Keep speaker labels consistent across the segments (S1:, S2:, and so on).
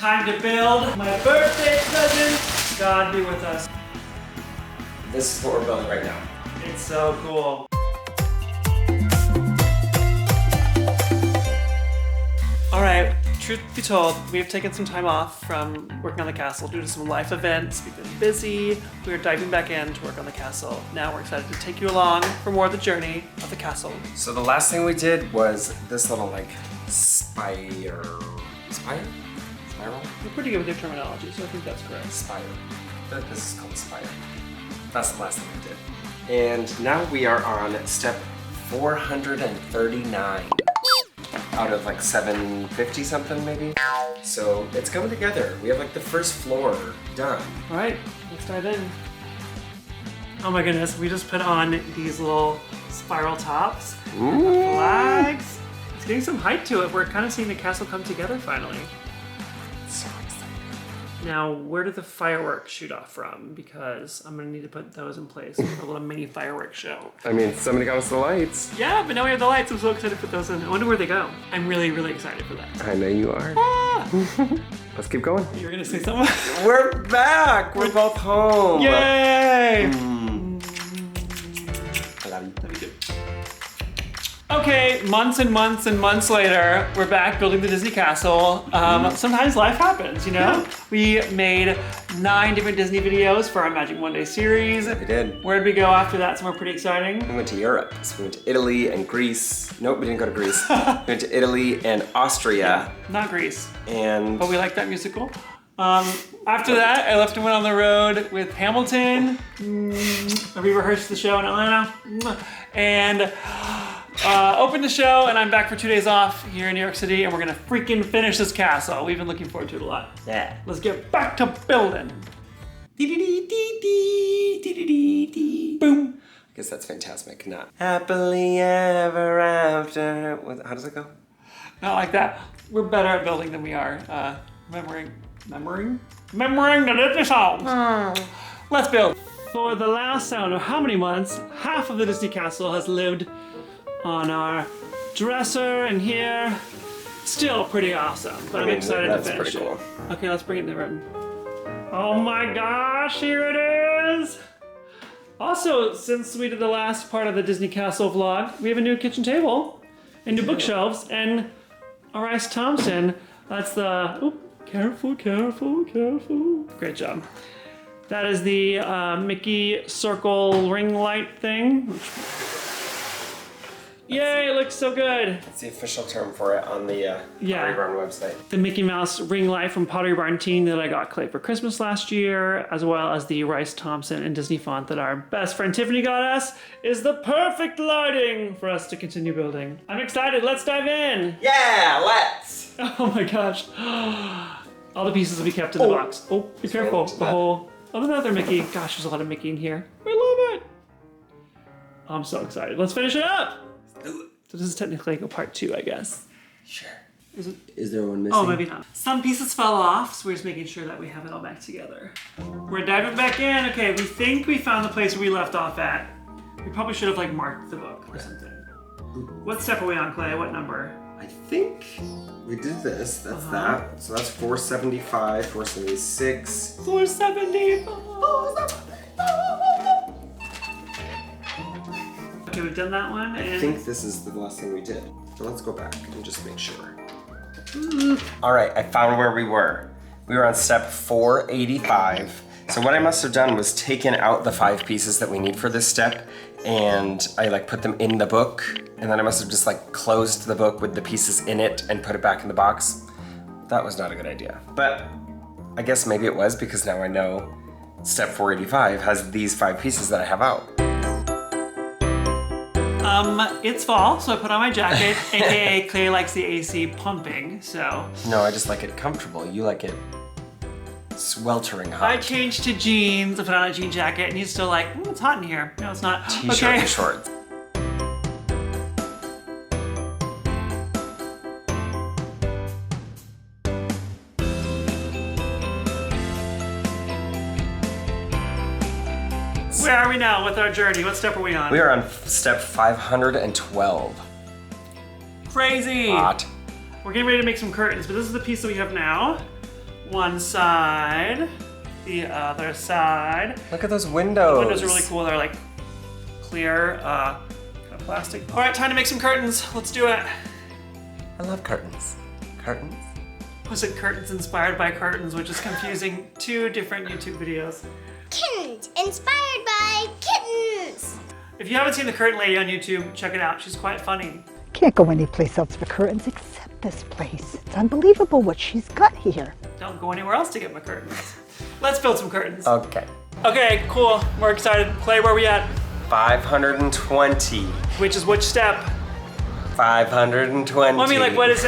S1: Time to build my birthday present. God be with us.
S2: This is what we're building right now.
S1: It's so cool. All right, truth be told, we have taken some time off from working on the castle due to some life events. We've been busy. We are diving back in to work on the castle. Now we're excited to take you along for more of the journey of the castle.
S2: So the last thing we did was this little like spiral?
S1: You're pretty good with your terminology, so I think that's correct.
S2: Spire. I feel like this is called spire. That's the last thing we did. And now we are on step 439 out of like 750 something maybe. So it's coming together. We have like the first floor done.
S1: All right, let's dive in. Oh my goodness, we just put on these little spiral tops.
S2: Ooh.
S1: Flags. It's getting some height to it. We're kind of seeing the castle come together finally.
S2: So exciting.
S1: Now, where did the fireworks shoot off from? Because I'm gonna need to put those in place for a little mini fireworks show.
S2: I mean, somebody got us the lights.
S1: Yeah, but now we have the lights. I'm so excited to put those in. I wonder where they go. I'm really, really excited for that.
S2: I know you are.
S1: Ah!
S2: Let's keep going.
S1: You were gonna say something?
S2: We're back. We're both home.
S1: Yay!
S2: I love you.
S1: Let me do. Okay, months and months and months later, we're back building the Disney castle. Sometimes life happens, you know?
S2: Yeah.
S1: We made 9 different Disney videos for our Magic Monday series.
S2: We did.
S1: Where did we go after that? Somewhere pretty exciting.
S2: We went to Europe. So we went to Italy and Greece. Nope, we didn't go to Greece. We went to Italy and Austria.
S1: Not Greece,
S2: And
S1: but we like that musical. After that, I left and went on the road with Hamilton. We rehearsed the show in Atlanta. And opened the show, and I'm back for 2 days off here in New York City, and we're gonna freaking finish this castle. We've been looking forward to it a lot.
S2: yeah.
S1: Let's get back to building. Boom.
S2: I guess that's fantastic. Not happily ever after. How does it go?
S1: Not like that. We're better at building than we are remembering the Disney songs. Let's build. For the last, I don't know how many months, half of the Disney castle has lived on our dresser and here. Still pretty awesome, but I'm excited to finish
S2: pretty cool.
S1: it. Okay, let's bring it in the room. Oh my gosh, here it is! Also, since we did the last part of the Disney Castle vlog, we have a new kitchen table and new bookshelves and a Rice-Thomson. That's the, oop, careful. Great job. That is the Mickey circle ring light thing. Yay, it looks so good.
S2: It's the official term for it on the
S1: Yeah.
S2: Pottery Barn website.
S1: The Mickey Mouse ring light from Pottery Barn Teen that I got Clay for Christmas last year, as well as the Rice-Thomson and Disney font that our best friend Tiffany got us, is the perfect lighting for us to continue building. I'm excited, let's dive in.
S2: Yeah, let's!
S1: Oh my gosh. All the pieces will be kept in the box. Oh, be careful. The whole, another Mickey. Gosh, there's a lot of Mickey in here. I love it. I'm so excited. Let's finish it up. So this is technically like a part 2, I guess.
S2: Sure.
S1: Is
S2: there one missing?
S1: Oh, maybe not. Some pieces fell off, so we're just making sure that we have it all back together. We're diving back in. Okay, we think we found the place where we left off at. We probably should have like marked the book or something. What step are we on, Clay? What number?
S2: I think we did this. That's that. So that's 475, 476.
S1: 470. Okay, we've done that one.
S2: I think this is the last thing we did. So let's go back and just make sure. All right, I found where we were. We were on step 485. So what I must have done was taken out the 5 pieces that we need for this step, and I like put them in the book, and then I must have just like closed the book with the pieces in it and put it back in the box. That was not a good idea, but I guess maybe it was, because now I know step 485 has these 5 pieces that I have out.
S1: It's fall, so I put on my jacket, aka Clay likes the AC pumping, so.
S2: No, I just like it comfortable. You like it sweltering hot.
S1: I changed to jeans, I put on a jean jacket, and he's still like, it's hot in here. No, it's not.
S2: T-shirt
S1: Okay.
S2: and shorts.
S1: Where are we now with our journey? What step are we on?
S2: We are on step 512.
S1: Crazy!
S2: Hot.
S1: We're getting ready to make some curtains, but this is the piece that we have now. one side, the other side.
S2: Look at those windows.
S1: The windows are really cool. They're like clear, kind of plastic. All right, time to make some curtains. Let's do it.
S2: I love curtains. Curtains?
S1: Was it curtains inspired by curtains, which is confusing. 2 different YouTube videos.
S3: Kittens, inspired by kittens.
S1: If you haven't seen the Curtain Lady on YouTube, check it out. She's quite funny.
S4: Can't go anyplace else for curtains except this place. It's unbelievable what she's got here.
S1: Don't go anywhere else to get my curtains. Let's build some curtains.
S2: Okay.
S1: Okay, cool. We're excited. Clay, where are we at?
S2: 520.
S1: Which is which step?
S2: 520.
S1: Well, I mean, like, what's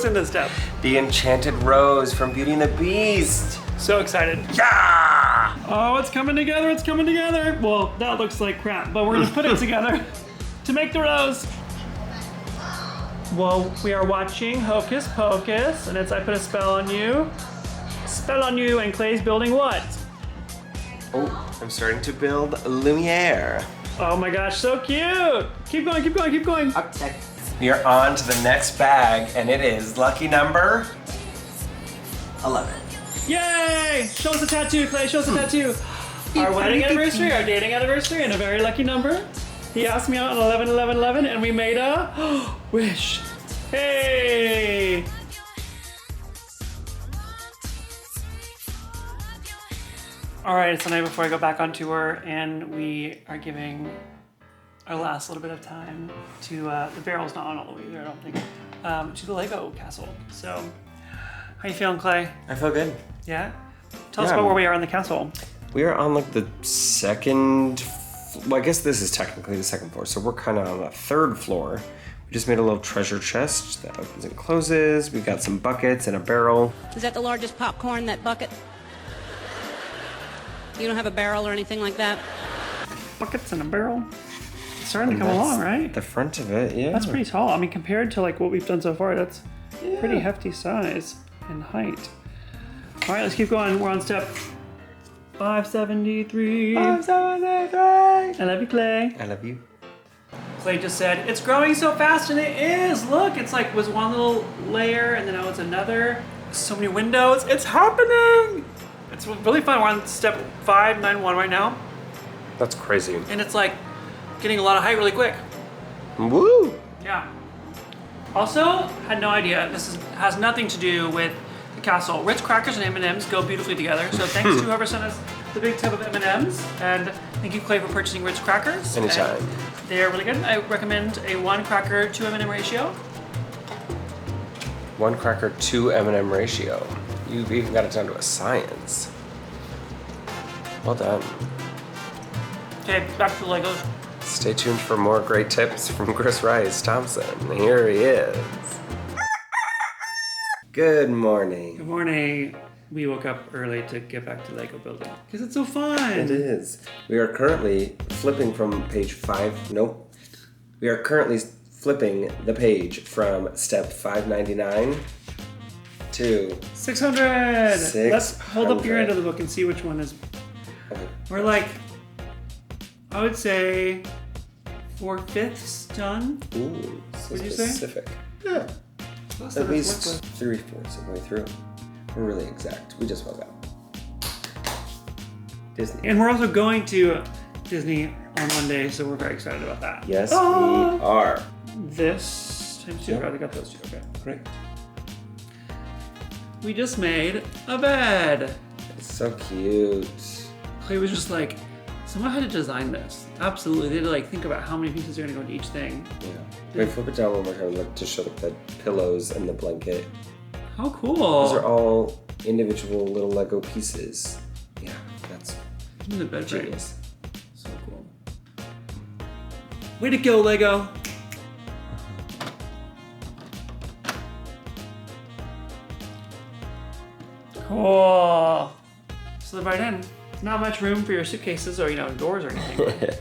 S1: in this step?
S2: The enchanted rose from Beauty and the Beast.
S1: So excited.
S2: Yeah!
S1: Oh, it's coming together, it's coming together. Well, that looks like crap, but we're gonna put it together to make the rose. Well, we are watching Hocus Pocus, and it's I put a spell on you. Spell on you, and Clay's building what?
S2: Oh, I'm starting to build Lumiere.
S1: Oh my gosh, so cute! Keep going, keep going, keep going.
S2: Okay. We are on to the next bag, and it is lucky number 11.
S1: Yay! Show us the tattoo, Clay, show us the tattoo. Our wedding anniversary, our dating anniversary, and a very lucky number. He asked me out on 11, 11, 11, and we made a wish. Hey! All right, it's the night before I go back on tour, and we are giving our last little bit of time to, the barrel's not on all the way there, I don't think, to the Lego castle. So, how you feeling, Clay?
S2: I feel good.
S1: Yeah? Tell us
S2: Yeah.
S1: about where we are in the castle.
S2: We are on like the second, well, I guess this is technically the second floor, so we're kind of on the third floor. We just made a little treasure chest that opens and closes. We got some buckets and a barrel.
S5: Is that the largest popcorn, that bucket? You don't have a barrel or anything like that?
S1: Buckets and a barrel. It's starting to
S2: And
S1: come
S2: that's
S1: along, right?
S2: The front of it, yeah.
S1: That's pretty tall. I mean, compared to like what we've done so far, that's pretty hefty size and height. All right, let's keep going. We're on step 573.
S2: 573.
S1: I love you, Clay.
S2: I love you.
S1: Clay just said, it's growing so fast, and it is. Look, it's like was one little layer, and then now it's another. So many windows. It's happening. It's really fun. We're on step 591 right now,
S2: That's crazy.
S1: and it's like getting a lot of height really quick.
S2: Woo!
S1: Yeah. Also, had no idea. Has nothing to do with the castle. Ritz crackers and M&Ms go beautifully together. So thanks to whoever sent us the big tub of M&Ms, and thank you, Clay, for purchasing Ritz crackers.
S2: Anytime.
S1: And they're really good. I recommend a 1 cracker 2 M&M ratio.
S2: 1 cracker, 2 M&M ratio. You've even got it down to a science. Well done.
S1: Okay, back to the Legos.
S2: Stay tuned for more great tips from Chris Rice-Thomson. Here he is. Good morning.
S1: Good morning. We woke up early to get back to Lego building because it's so fun.
S2: It is. We are currently flipping from page 5. Nope. We are currently flipping the page from step 599 to
S1: 600. Let's hold up your
S2: 600.
S1: end of the book and see which one is.
S2: Okay.
S1: We're like, I would say 4/5 done.
S2: Ooh, so
S1: What'd you say?
S2: specific. Yeah.
S1: Close
S2: At
S1: enough.
S2: least 3/4 of the way through. We're really exact. We just woke up. Disney.
S1: And we're also going to Disney on Monday, so we're very excited about that.
S2: Yes,
S1: Ah!
S2: we are.
S1: This times 2.
S2: Yep.
S1: I already got those 2. Okay.
S2: Great.
S1: We just made a bed.
S2: It's so cute.
S1: Clay was just like, someone had to design this. Absolutely. They had to like think about how many pieces are gonna go into each thing.
S2: Yeah. Wait, flip it down one more time like, to show the pillows and the blanket.
S1: How cool.
S2: Those are all individual little Lego pieces. Yeah, that's
S1: Even the bed frame.
S2: genius.
S1: So cool. Way to go, Lego. Cool. Slid right in. Not much room for your suitcases or, doors or anything.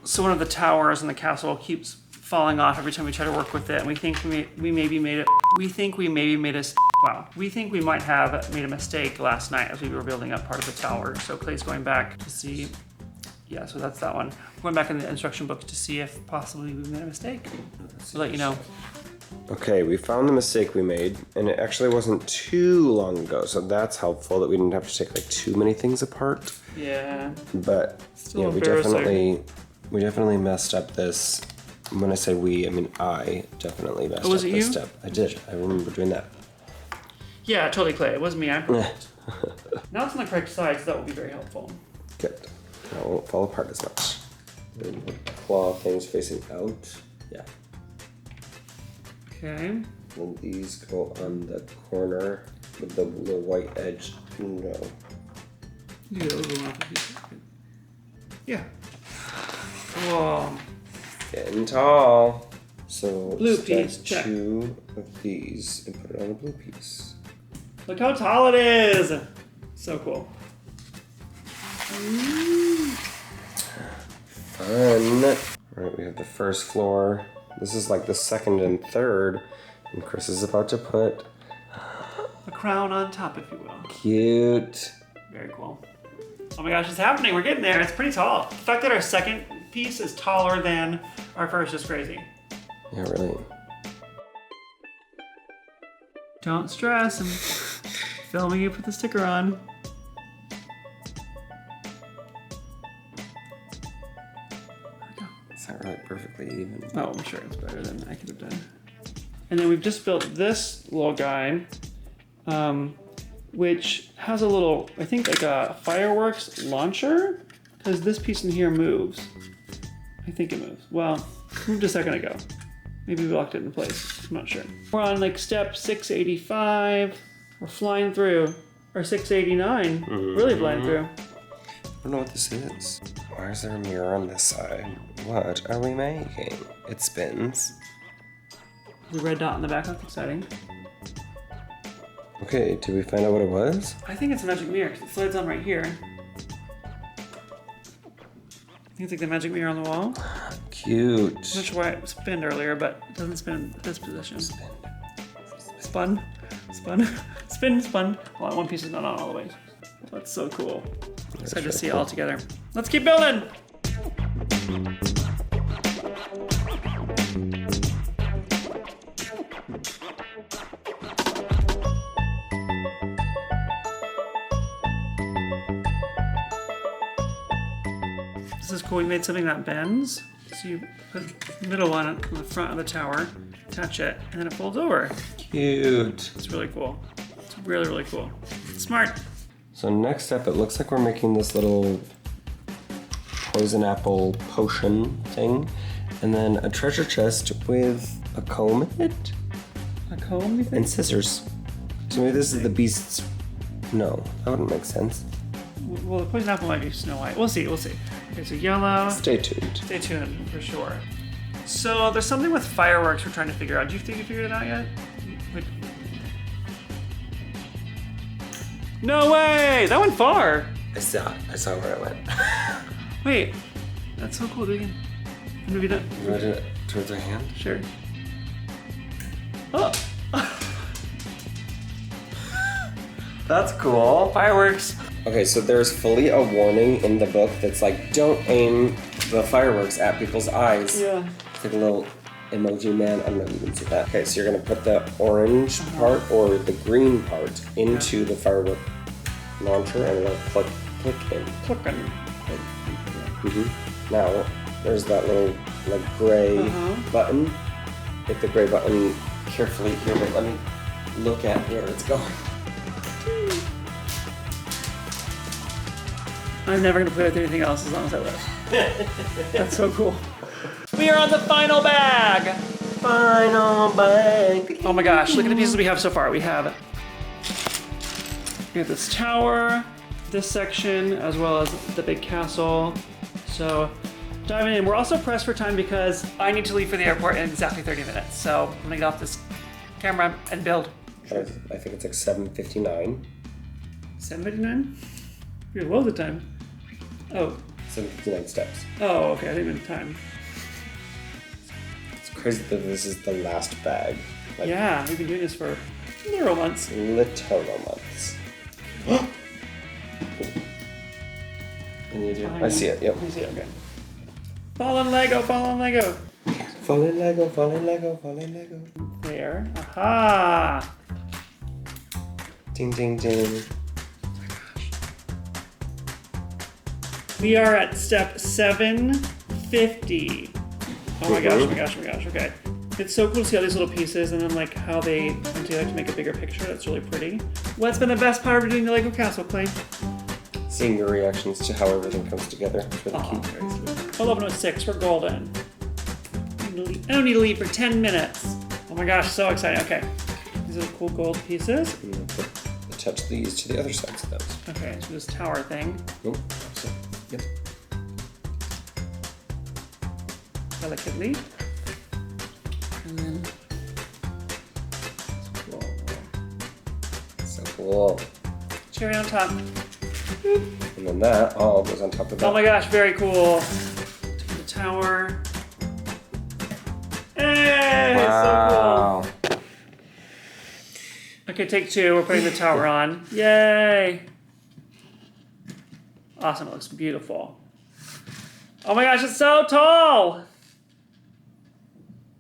S1: So one of the towers in the castle keeps falling off every time we try to work with it, and we think we maybe made it. We think we maybe made a. Wow. We think we might have made a mistake last night as we were building up part of the tower. So Clay's going back to see. Yeah, so that's that one. Going back in the instruction book to see if possibly we made a mistake. We'll let you know.
S2: Okay, we found the mistake we made, and it actually wasn't too long ago, so that's helpful that we didn't have to take like too many things apart.
S1: Yeah.
S2: But
S1: Still
S2: yeah,
S1: embarrassing.
S2: we definitely messed up this. When I say we, I mean I definitely messed
S1: was
S2: up
S1: it
S2: this
S1: you?
S2: step. I did. I remember doing that.
S1: Yeah, totally, Clay. It wasn't me. I'm perfect. Now it's on the correct side, so that will be very helpful.
S2: Good. Now it won't fall apart as much. And the claw things facing out. Yeah.
S1: Okay.
S2: And these go on the corner with the little white edge. No.
S1: Yeah, those are one. Yeah. Whoa.
S2: Getting tall. So
S1: Blue
S2: step
S1: piece, check.
S2: 2 of these and put it on a blue piece.
S1: Look how tall it is. So cool.
S2: Fun. Alright, we have the first floor. This is like the second and third. And Chris is about to put
S1: A crown on top, if you will.
S2: cute.
S1: Very cool. Oh my gosh, it's happening. We're getting there. It's pretty tall. The fact that our second piece is taller than our first is crazy.
S2: Yeah, really.
S1: Don't stress. I'm filming you put the sticker on.
S2: It's not really perfectly even.
S1: Oh, I'm sure it's better than I could have done. And then we've just built this little guy, which has a little, I think like a fireworks launcher, because this piece in here moves. I think it moves. Well, moved a second ago. Maybe we locked it in place. I'm not sure. We're on like step 685. We're flying through. Or 689. Really flying through.
S2: I don't know what this is. Why is there a mirror on this side? What are we making? It spins.
S1: The red dot on the back looks exciting.
S2: Okay, did we find out what it was?
S1: I think it's a magic mirror because it slides on right here. I think it's like the magic mirror on the wall.
S2: Cute.
S1: I'm not sure why it spinned earlier, but it doesn't spin in this position. Spun. Spin, spun. Well, one piece is not on all the way. That's so cool. Excited to see it all together. Let's keep building! This is cool. We made something that bends. So you put the middle one on the front of the tower, attach it, and then it folds over.
S2: Cute.
S1: It's really cool. It's really, really cool. Smart.
S2: So next up, it looks like we're making this little poison apple potion thing. And then a treasure chest with a comb in it
S1: A comb, you think?
S2: and scissors. So maybe this is the beast's... No, that wouldn't make sense.
S1: Well, the poison apple might be Snow White. We'll see, we'll see. Okay, so yellow.
S2: Stay tuned.
S1: Stay tuned for sure. So there's something with fireworks we're trying to figure out. Do you think you figured it out yet? Wait. No way! That went far!
S2: I saw where it went.
S1: Wait, that's so cool. Do it again. Maybe that.
S2: You want to do it towards our hand?
S1: Sure. Oh!
S2: That's cool.
S1: Fireworks!
S2: Okay, so there's fully a warning in the book that's like, don't aim the fireworks at people's eyes.
S1: Yeah.
S2: It's like a little emoji man. I don't know if you can see that. Okay, so you're gonna put the orange part or the green part into the firework launcher and it'll click in.
S1: Clicking.
S2: Now, there's that little like gray button. Hit the gray button carefully here, but let me look at where it's going.
S1: I'm never gonna play with anything else as long as I live. That's so cool. We are on the final bag!
S2: Final bag.
S1: Oh my gosh, look at the pieces we have so far. We have this tower, this section, as well as the big castle. So diving in. We're also pressed for time because I need to leave for the airport in exactly 30 minutes. So I'm gonna get off this camera and build.
S2: I think it's like 7:59.
S1: 7:59? We have loads of time. Oh.
S2: 7:59 steps.
S1: Oh, okay, I didn't mean time.
S2: It's crazy that this is the last bag. Like,
S1: Yeah, we've been doing this for literal months.
S2: literal months. And you do? I see it, yep.
S1: I see it, okay. Fallen Lego, fallen Lego.
S2: Falling Lego, falling Lego, falling Lego.
S1: there. Aha!
S2: Ding, ding, ding.
S1: We are at step 750. Oh my gosh, oh my gosh, oh my gosh, okay. It's so cool to see all these little pieces and then like how they come together to make a bigger picture. That's really pretty. What's been the best part of doing the Lego castle, Clay?
S2: Seeing your reactions to how everything comes together. It's really
S1: Aw,
S2: cute.
S1: very sweet. 11:06, we're golden. I don't need to leave for 10 minutes. Oh my gosh, so exciting. Okay, these are the cool gold pieces.
S2: I'm gonna attach these to the other sides of those.
S1: Okay, so this tower thing.
S2: Nope. So, yep.
S1: Delicately. And then, cool.
S2: So cool.
S1: Cherry on top.
S2: And then that all goes on top of that.
S1: Oh my gosh, very cool. To the tower. Hey,
S2: Wow.
S1: so cool. Okay, take two. We're putting the tower on. Yay. Awesome, it looks beautiful. Oh my gosh, it's so tall.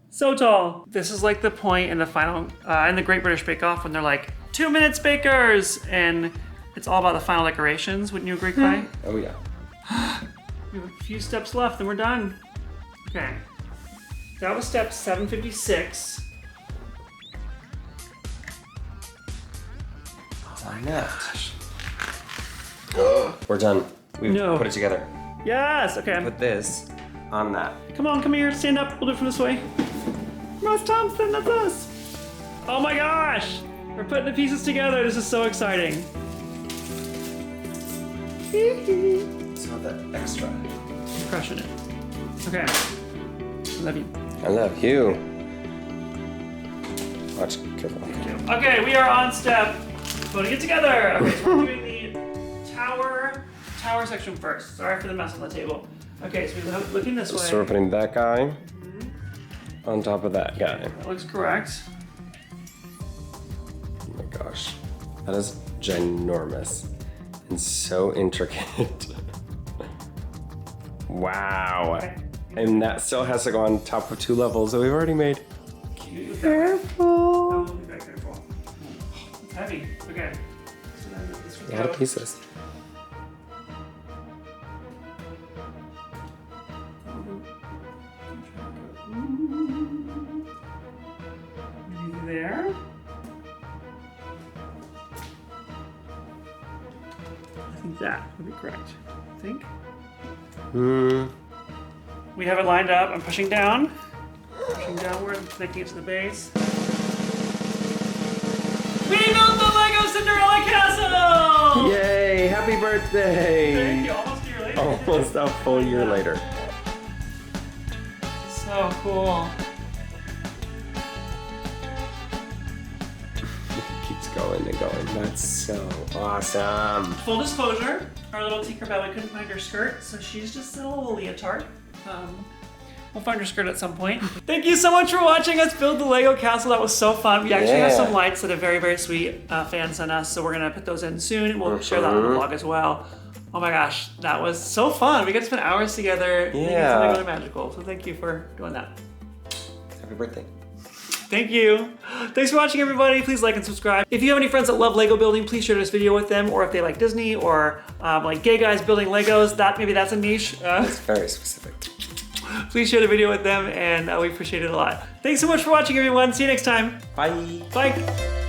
S1: So tall. This is like the point in the final, in the Great British Bake Off when they're like, 2 minutes bakers, and it's all about the final decorations. Wouldn't you agree, Clay?
S2: Oh yeah.
S1: We have a few steps left and we're done. Okay. That was step 756.
S2: On that. We're done. We've
S1: No.
S2: put it together.
S1: Yes, okay.
S2: Put this on that.
S1: Come on, come here, stand up. We'll do it from this way. Rice-Thomson, that's us. Oh my gosh. We're putting the pieces together. This is so exciting.
S2: So that extra.
S1: Crushing it. Okay. Love you.
S2: I love you. Watch, careful.
S1: Okay, we are on step. Putting it together. Okay, so we're doing the tower section first. Sorry for the mess on the table. Okay, so we're looking this way.
S2: So we're putting that guy on top of that guy.
S1: That looks correct.
S2: Oh my gosh. That is ginormous and so intricate. Wow.
S1: Okay.
S2: And that still has to go on top of 2 levels that we've already made.
S1: Careful. Oh, be very careful. It's heavy. Okay. So then this would
S2: A lot
S1: go.
S2: of pieces.
S1: Maybe there. I think that would be correct. I think.
S2: Hmm.
S1: We have it lined up. I'm pushing down. Pushing downward, connecting it to the base. We built the Lego Cinderella Castle!
S2: Yay! Happy birthday!
S1: Thank you. Almost a year later.
S2: Almost a full year later.
S1: So cool.
S2: Keeps going and going. That's so awesome.
S1: Full disclosure, our little Tinkerbell, we couldn't find her skirt, so she's just a little leotard. We'll find her skirt at some point. Thank you so much for watching us build the Lego castle. That was so fun. We actually have
S2: Yeah.
S1: some lights that a very, very sweet fan sent us, so we're gonna put those in soon. We'll share that on the vlog as well. Oh my gosh, that was so fun. We got to spend hours together making
S2: Yeah.
S1: something really magical. So thank you for doing that.
S2: Happy birthday.
S1: Thank you. Thanks for watching, everybody. Please like and subscribe. If you have any friends that love Lego building, please share this video with them. Or if they like Disney or like gay guys building Legos, maybe that's a niche.
S2: It's very specific.
S1: Please share the video with them, and we appreciate it a lot. Thanks so much for watching, everyone. See you next time.
S2: Bye.
S1: Bye.